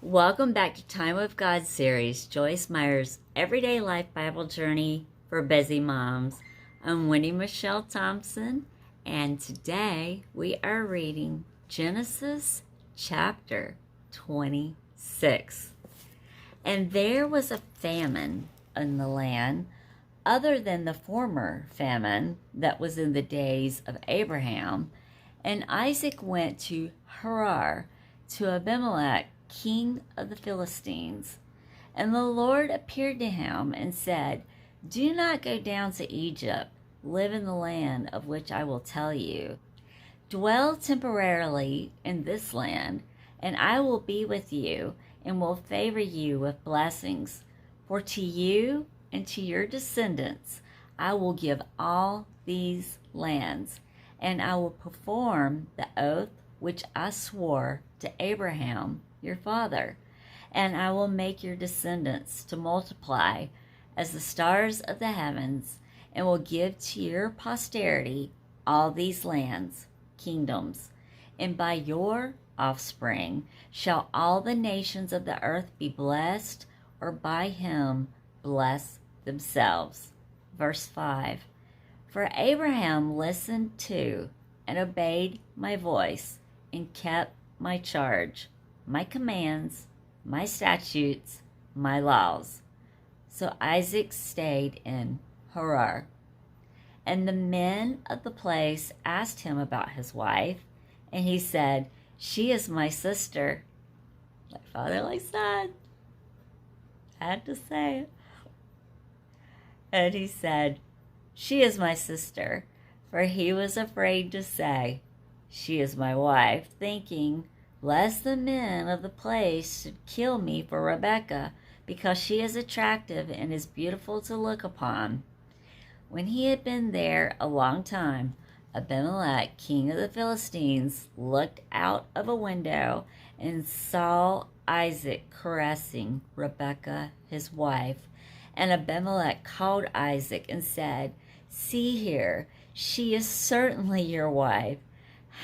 Welcome back to Time with God series, Joyce Meyer's Everyday Life Bible Journey for Busy Moms. I'm WendyMichelle Thompson, and today we are reading Genesis chapter 26. And there was a famine in the land, other than the former famine that was in the days of Abraham, and Isaac went to Gerar, to Abimelech, king of the Philistines. And the Lord appeared to him and said, "Do not go down to Egypt. Live in the land of which I will tell you. Dwell temporarily in this land, and I will be with you and will favor you with blessings. For to you and to your descendants I will give all these lands, and I will perform the oath which I swore to Abraham your father, and I will make your descendants to multiply as the stars of the heavens, and will give to your posterity all these lands, kingdoms, and by your offspring shall all the nations of the earth be blessed, or by him bless themselves." Verse 5, "For Abraham listened to and obeyed my voice, and kept my charge, my commands, my statutes, my laws." So Isaac stayed in Gerar. And the men of the place asked him about his wife, and he said, "She is my sister." Like father, like son. I had to say it. And he said, "She is my sister," for he was afraid to say, "She is my wife," thinking, lest the men of the place should kill me for Rebekah, because she is attractive and is beautiful to look upon. When he had been there a long time, Abimelech, king of the Philistines, looked out of a window and saw Isaac caressing Rebekah, his wife. And Abimelech called Isaac and said, "See here, she is certainly your wife.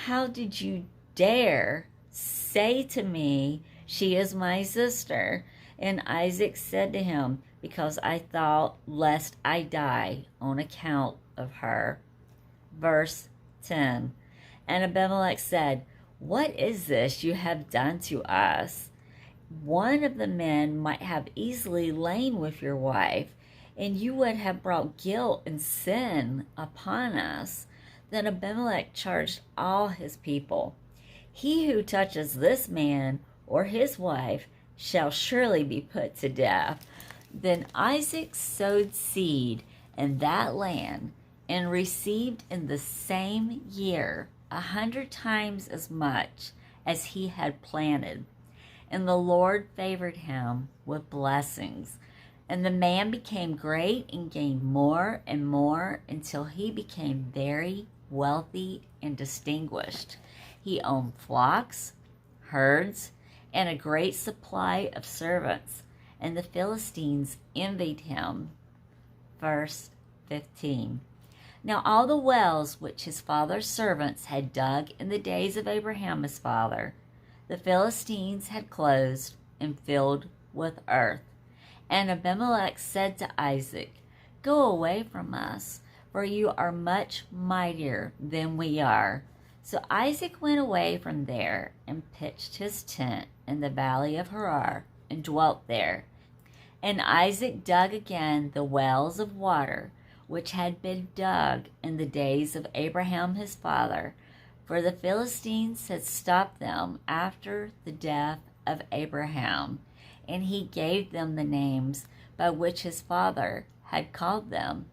How did you dare say to me, 'She is my sister'?" And Isaac said to him, "Because I thought lest I die on account of her." Verse 10, "And Abimelech said, 'What is this you have done to us? One of the men might have easily lain with your wife, and you would have brought guilt and sin upon us.' Then Abimelech charged all his people, 'He who touches this man or his wife shall surely be put to death.' Then Isaac sowed seed in that land, and received in the same year 100 times as much as he had planted. And the Lord favored him with blessings. And the man became great and gained more and more, until he became very wealthy and distinguished. He owned flocks, herds, and a great supply of servants, and the Philistines envied him." Verse 15, "Now all the wells which his father's servants had dug in the days of Abraham his father, the Philistines had closed and filled with earth. And Abimelech said to Isaac, 'Go away from us, for you are much mightier than we are.' So Isaac went away from there and pitched his tent in the valley of Gerar and dwelt there. And Isaac dug again the wells of water which had been dug in the days of Abraham his father, for the Philistines had stopped them after the death of Abraham, and he gave them the names by which his father had called them.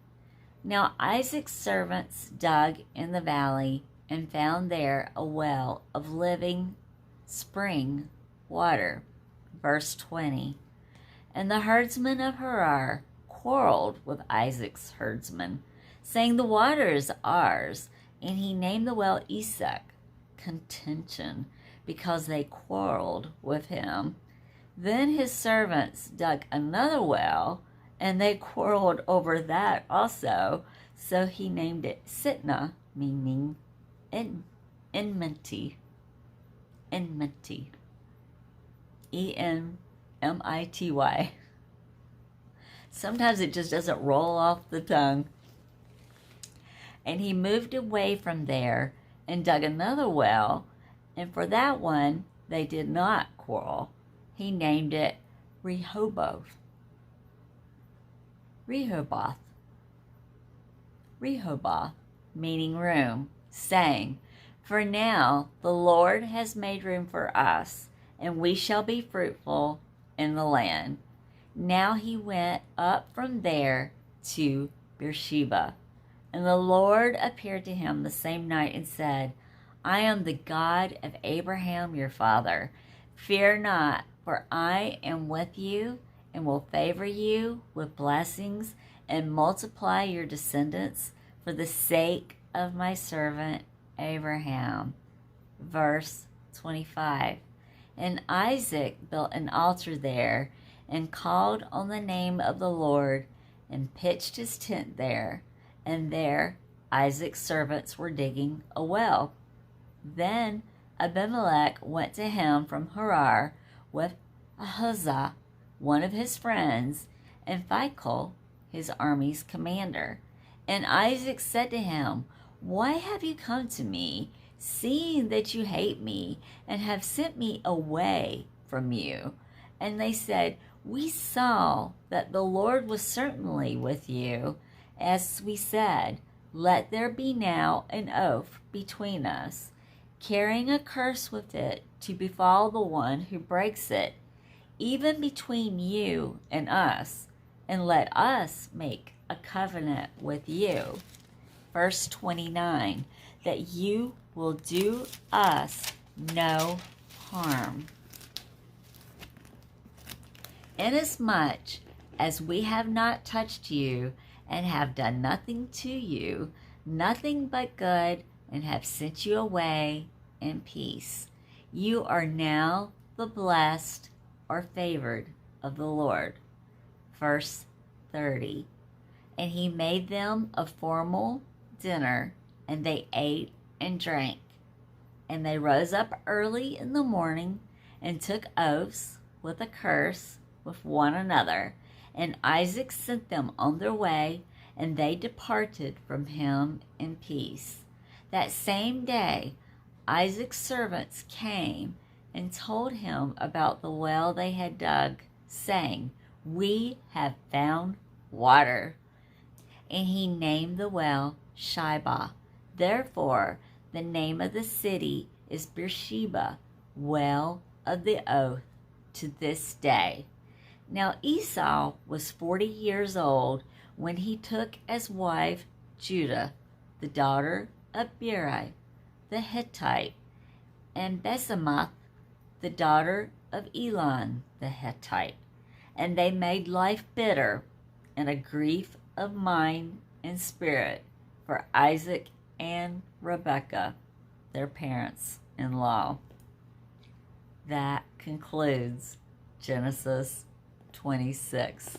Now Isaac's servants dug in the valley and found there a well of living spring water." Verse 20, "And the herdsmen of Gerar quarreled with Isaac's herdsmen, saying, 'The water is ours.' And he named the well Esek, contention, because they quarreled with him. Then his servants dug another well, and they quarreled over that also. So he named it Sitnah, meaning enmity. Enmity. Sometimes it just doesn't roll off the tongue. And he moved away from there and dug another well, and for that one they did not quarrel. He named it Rehoboth, meaning room, saying, "For now the Lord has made room for us, and we shall be fruitful in the land." Now he went up from there to Beersheba. And the Lord appeared to him the same night and said, "I am the God of Abraham your father. Fear not, for I am with you and will favor you with blessings and multiply your descendants for the sake of my servant Abraham." Verse 25. And Isaac built an altar there and called on the name of the Lord and pitched his tent there. And there Isaac's servants were digging a well. Then Abimelech went to him from Gerar with Ahuzah, one of his friends, and Phicol, his army's commander. And Isaac said to him, "Why have you come to me, seeing that you hate me and have sent me away from you?" And they said, "We saw that the Lord was certainly with you, as we said, 'Let there be now an oath between us, carrying a curse with it to befall the one who breaks it, even between you and us, and let us make a covenant with you.'" Verse 29, "That you will do us no harm. Inasmuch as we have not touched you and have done nothing to you, nothing but good, and have sent you away in peace. You are now the blessed or favored of the Lord." Verse 30, "And he made them a formal dinner, and they ate and drank. And they rose up early in the morning and took oaths with a curse with one another. And Isaac sent them on their way, and they departed from him in peace. That same day, Isaac's servants came and told him about the well they had dug, saying, "We have found water." And he named the well Shibah. Therefore, the name of the city is Beersheba, well of the oath, to this day. Now Esau was 40 years old when he took as wife Judah, the daughter of Beri, the Hittite, and Basemath, the daughter of Elon, the Hittite. And they made life bitter and a grief of mind and spirit for Isaac and Rebekah, their parents-in-law. That concludes Genesis 26.